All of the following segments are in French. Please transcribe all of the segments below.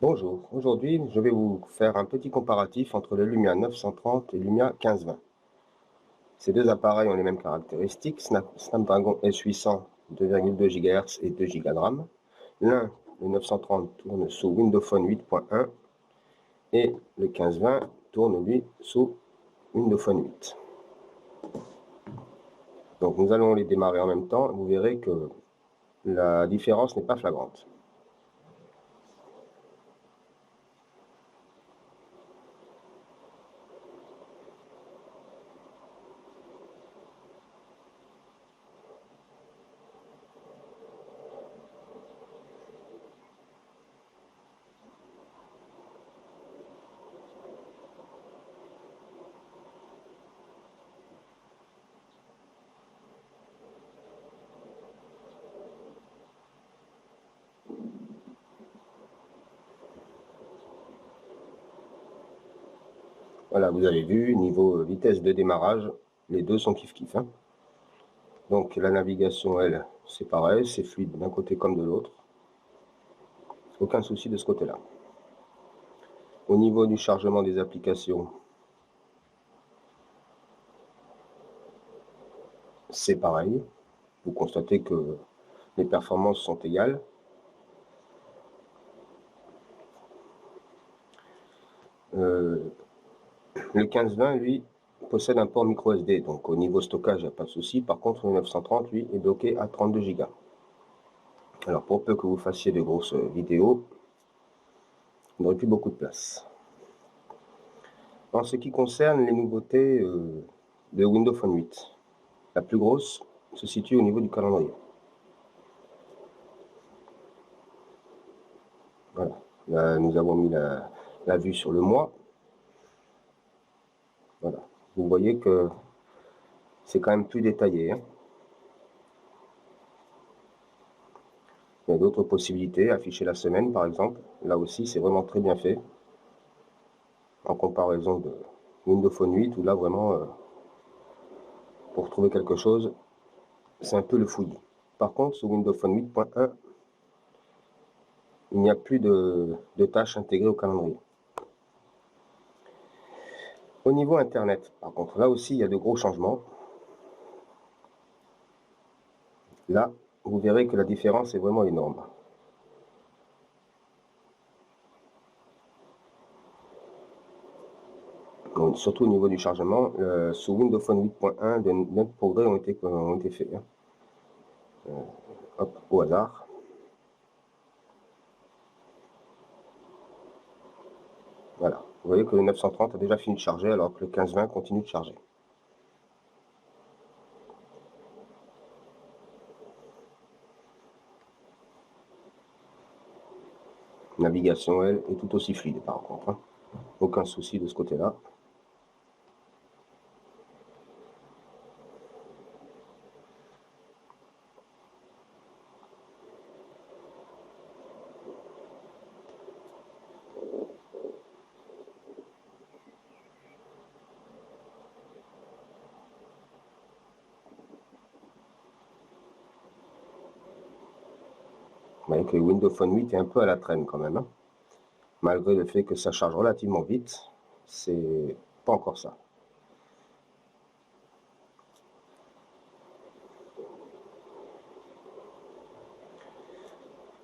Bonjour, aujourd'hui je vais vous faire un petit comparatif entre le Lumia 930 et Lumia 1520. Ces deux appareils ont les mêmes caractéristiques, Snapdragon S800 2,2 GHz et 2 Go de RAM. L'un, le 930, tourne sous Windows Phone 8.1 et le 1520 tourne lui sous Windows Phone 8. Donc nous allons les démarrer en même temps, vous verrez que la différence n'est pas flagrante. Voilà, vous avez vu, niveau vitesse de démarrage, les deux sont kiff-kiff, hein. Donc la navigation, elle, c'est pareil, c'est fluide d'un côté comme de l'autre. Aucun souci de ce côté-là. Au niveau du chargement des applications, c'est pareil. Vous constatez que les performances sont égales. Le 1520, lui, possède un port micro SD, donc au niveau stockage, il n'y a pas de souci. Par contre, le 930, lui, est bloqué à 32 Go. Alors, pour peu que vous fassiez de grosses vidéos, vous n'aurez plus beaucoup de place. En ce qui concerne les nouveautés de Windows Phone 8, la plus grosse se situe au niveau du calendrier. Voilà. Là, nous avons mis la vue sur le mois. Voilà. Vous voyez que c'est quand même plus détaillé, hein. Il y a d'autres possibilités, afficher la semaine par exemple. Là aussi, c'est vraiment très bien fait. En comparaison de Windows Phone 8, où là vraiment, pour trouver quelque chose, c'est un peu le fouillis. Par contre, sur Windows Phone 8.1, il n'y a plus de tâches intégrées au calendrier. Au niveau Internet, par contre, là aussi, il y a de gros changements. Là, vous verrez que la différence est vraiment énorme. Donc, surtout au niveau du chargement, sous Windows Phone 8.1, de net progrès ont été faits, hein. Hop, au hasard. Voilà. Vous voyez que le 930 a déjà fini de charger alors que le 1520 continue de charger. Navigation, elle, est tout aussi fluide par contre, hein. Aucun souci de ce côté-là. Vous voyez que le Windows Phone 8 est un peu à la traîne quand même, hein. Malgré le fait que ça charge relativement vite, c'est pas encore ça.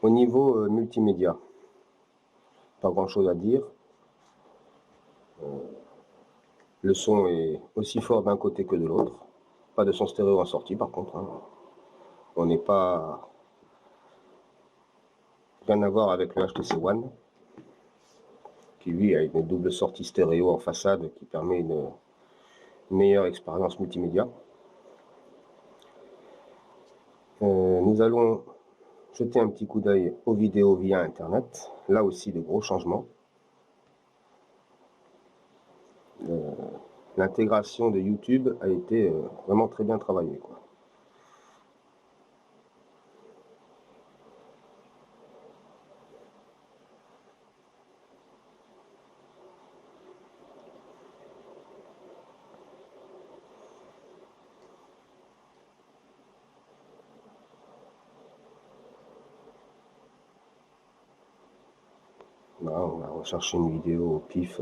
Au niveau multimédia, pas grand chose à dire. Le son est aussi fort d'un côté que de l'autre. Pas de son stéréo en sortie par contre, hein. On n'est pas rien à voir avec le HTC One, qui lui a une double sortie stéréo en façade qui permet une meilleure expérience multimédia. Nous allons jeter un petit coup d'œil aux vidéos via Internet. Là aussi, de gros changements. L'intégration de YouTube a été vraiment très bien travaillée, quoi. Là, on va rechercher une vidéo au pif.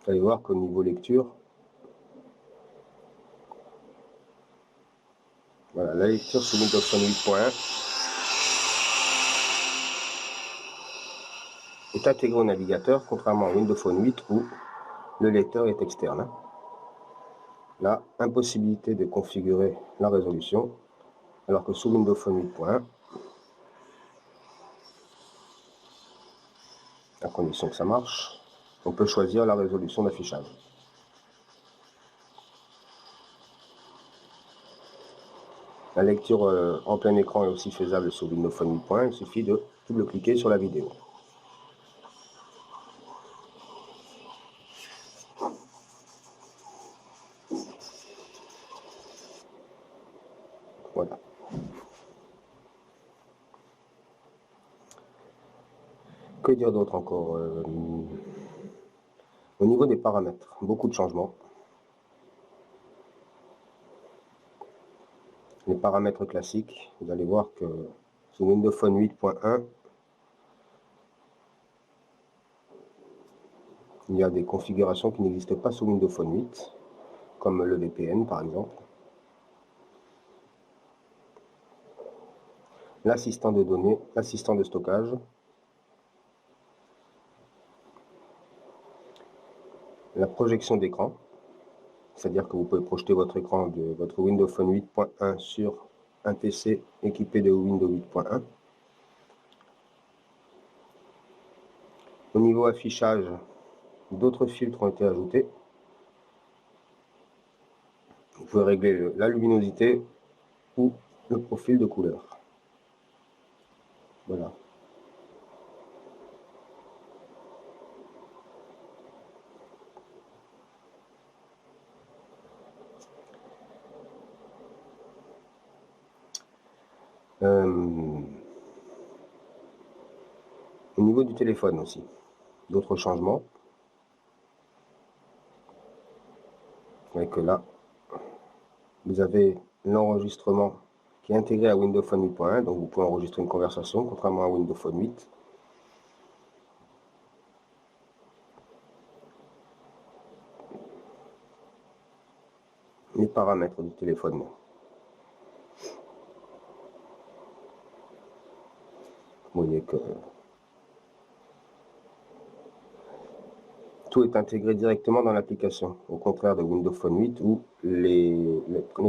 Vous allez voir qu'au niveau lecture, voilà, la lecture sous Windows Phone 8.1 est intégrée au navigateur, contrairement à Windows Phone 8 où le lecteur est externe. Hein. Là, impossibilité de configurer la résolution, alors que sous Windows Phone 8.1, à condition que ça marche, on peut choisir la résolution d'affichage. La lecture en plein écran est aussi faisable sur Windows Phone 8.1, il suffit de double-cliquer sur la vidéo. Voilà. Que dire d'autre encore au niveau des paramètres, beaucoup de changements. Les paramètres classiques, vous allez voir que sous Windows Phone 8.1, il y a des configurations qui n'existent pas sous Windows Phone 8, comme le VPN par exemple. L'assistant de données, l'assistant de stockage, la projection d'écran, c'est-à-dire que vous pouvez projeter votre écran de votre Windows Phone 8.1 sur un PC équipé de Windows 8.1. Au niveau affichage, d'autres filtres ont été ajoutés. Vous pouvez régler la luminosité ou le profil de couleur. Voilà. Au niveau du téléphone aussi, d'autres changements. Vous voyez que là, vous avez l'enregistrement qui est intégré à Windows Phone 8.1, donc vous pouvez enregistrer une conversation, contrairement à Windows Phone 8. Les paramètres du téléphone. Vous voyez que tout est intégré directement dans l'application, au contraire de Windows Phone 8 où les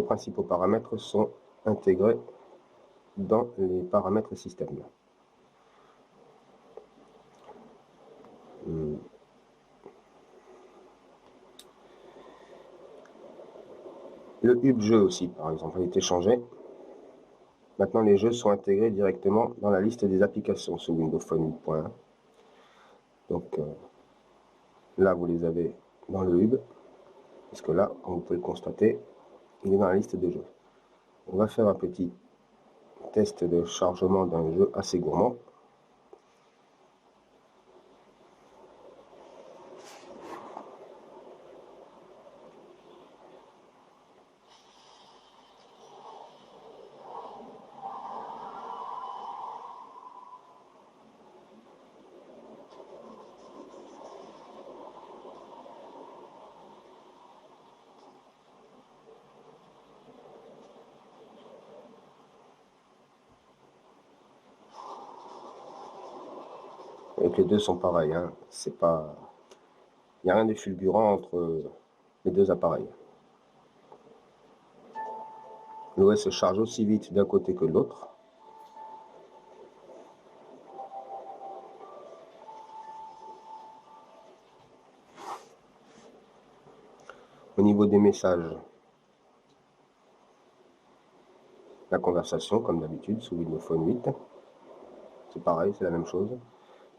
principaux paramètres sont intégrés dans les paramètres système. Le hub jeu aussi, par exemple, a été changé. Maintenant, les jeux sont intégrés directement dans la liste des applications sous Windows Phone 8.1. Donc là, vous les avez dans le hub, puisque là, comme vous pouvez le constater, il est dans la liste des jeux. On va faire un petit test de chargement d'un jeu assez gourmand. Et que les deux sont pareils, hein. C'est pas, il n'y a rien de fulgurant entre les deux appareils. L'OS se charge aussi vite d'un côté que de l'autre. Au niveau des messages, la conversation, comme d'habitude, sous Windows Phone 8. C'est pareil, c'est la même chose.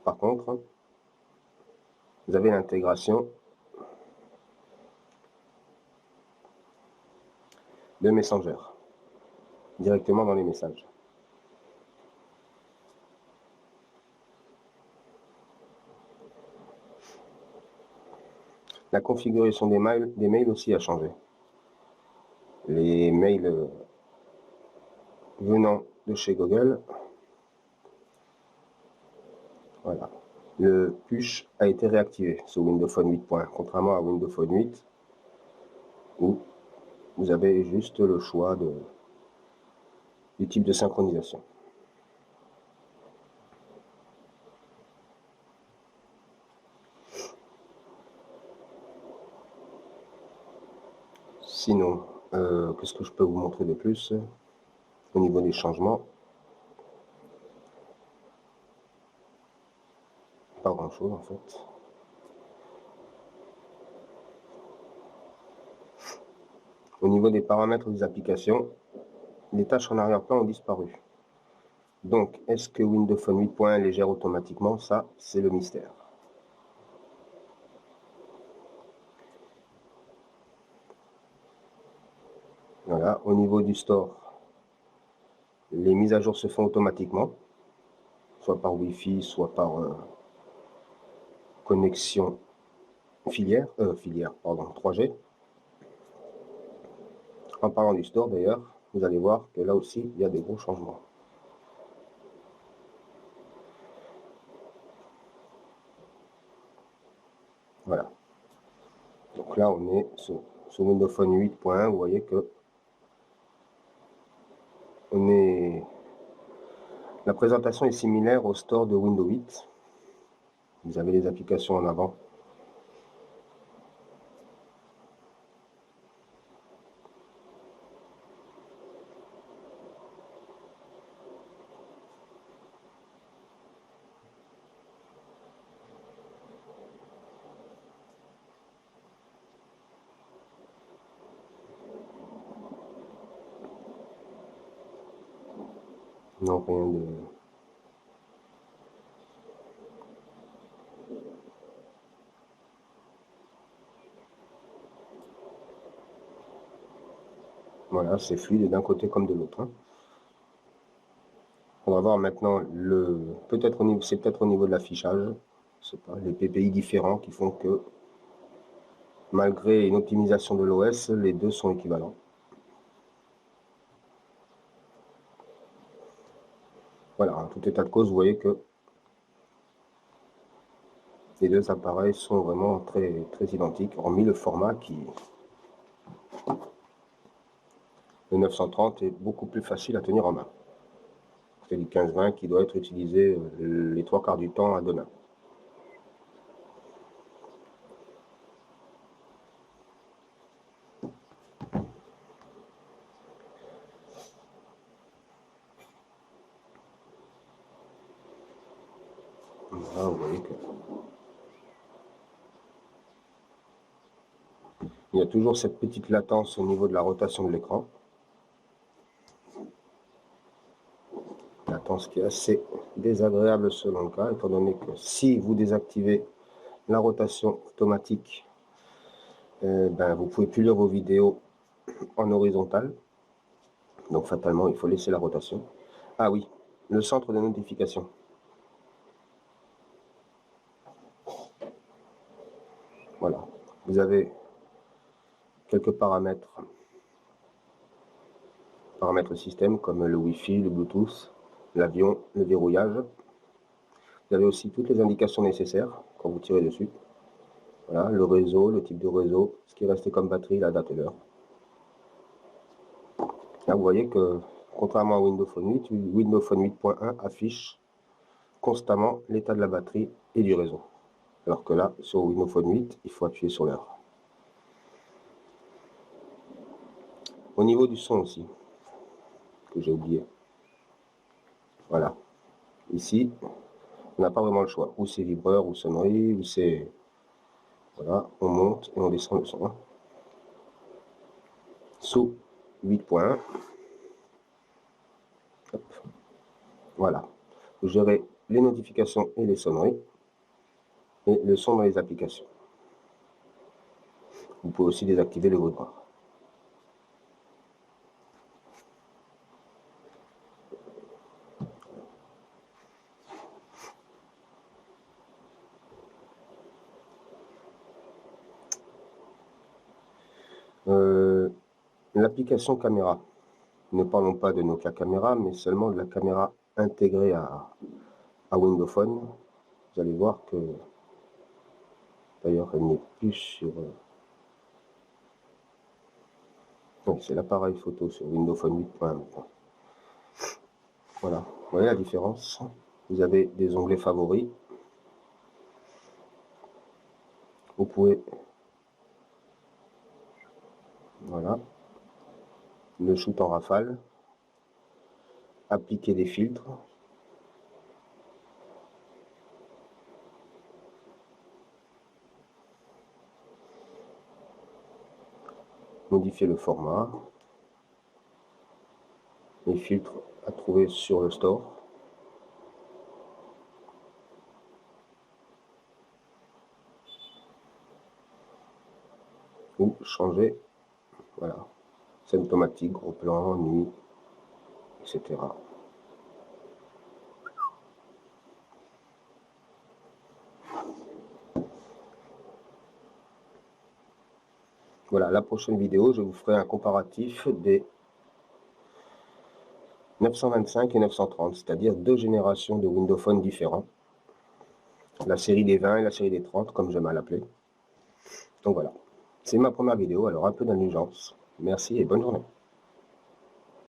Par contre, vous avez l'intégration de Messenger directement dans les messages. La configuration des mails aussi a changé. Les mails venant de chez Google, voilà. Le push a été réactivé sur Windows Phone 8.1, contrairement à Windows Phone 8, où vous avez juste le choix du type de synchronisation. Sinon, qu'est-ce que je peux vous montrer de plus au niveau des changements? Pas grand-chose en fait. Au niveau des paramètres des applications, les tâches en arrière-plan ont disparu. Donc, est-ce que Windows Phone 8.1 les gère automatiquement? Ça, c'est le mystère. Voilà, au niveau du store, les mises à jour se font automatiquement, soit par Wi-Fi, soit par connexion filière, 3G. En parlant du store d'ailleurs, vous allez voir que là aussi, il y a des gros changements. Voilà. Donc là, on est sur Windows Phone 8.1. Vous voyez que la présentation est similaire au store de Windows 8. Vous avez les applications en avant. Non, rien de... Voilà, c'est fluide d'un côté comme de l'autre. Hein. On va voir maintenant c'est peut-être au niveau de l'affichage, c'est pas les PPI différents qui font que malgré une optimisation de l'OS, les deux sont équivalents. Voilà, en tout état de cause, vous voyez que les deux appareils sont vraiment très, très identiques, hormis le format le 930 est beaucoup plus facile à tenir en main. C'est du 15-20 qui doit être utilisé les 3/4 du temps à 2 mains. Là, vous voyez que il y a toujours cette petite latence au niveau de la rotation de l'écran. Latence qui est assez désagréable selon le cas, étant donné que si vous désactivez la rotation automatique, vous ne pouvez plus lire vos vidéos en horizontal. Donc fatalement, il faut laisser la rotation. Ah oui, le centre de notification. Voilà, vous avez quelques paramètres système comme le Wi-Fi, le Bluetooth, l'avion, le verrouillage. Vous avez aussi toutes les indications nécessaires quand vous tirez dessus. Voilà, le réseau, le type de réseau, ce qui est resté comme batterie, la date et l'heure. Là, vous voyez que, contrairement à Windows Phone 8, Windows Phone 8.1 affiche constamment l'état de la batterie et du réseau. Alors que là, sur Windows Phone 8, il faut appuyer sur l'heure. Au niveau du son aussi, que j'ai oublié. Voilà. Ici, on n'a pas vraiment le choix. Ou c'est vibreur, ou sonnerie, ou c'est... Voilà, on monte et on descend le son. Sous 8.1. Voilà. Vous gérez les notifications et les sonneries, et le son dans les applications. Vous pouvez aussi désactiver le bruit de bras. L'application caméra. Ne parlons pas de Nokia Caméra, mais seulement de la caméra intégrée à Windows Phone. Vous allez voir que, d'ailleurs, elle n'est plus sur... c'est l'appareil photo sur Windows Phone 8.1 maintenant. Voilà, vous voyez la différence. Vous avez des onglets favoris. Vous pouvez... Voilà. Le shoot en rafale. Appliquer des filtres. Modifier le format. Les filtres à trouver sur le store. Ou changer, voilà, scène automatique, gros plan, nuit, etc. Voilà, la prochaine vidéo, je vous ferai un comparatif des 925 et 930, c'est-à-dire deux générations de Windows Phone différents. La série des 20 et la série des 30, comme j'aime à l'appeler. Donc voilà, c'est ma première vidéo, alors un peu d'indulgence. Merci et bonne journée.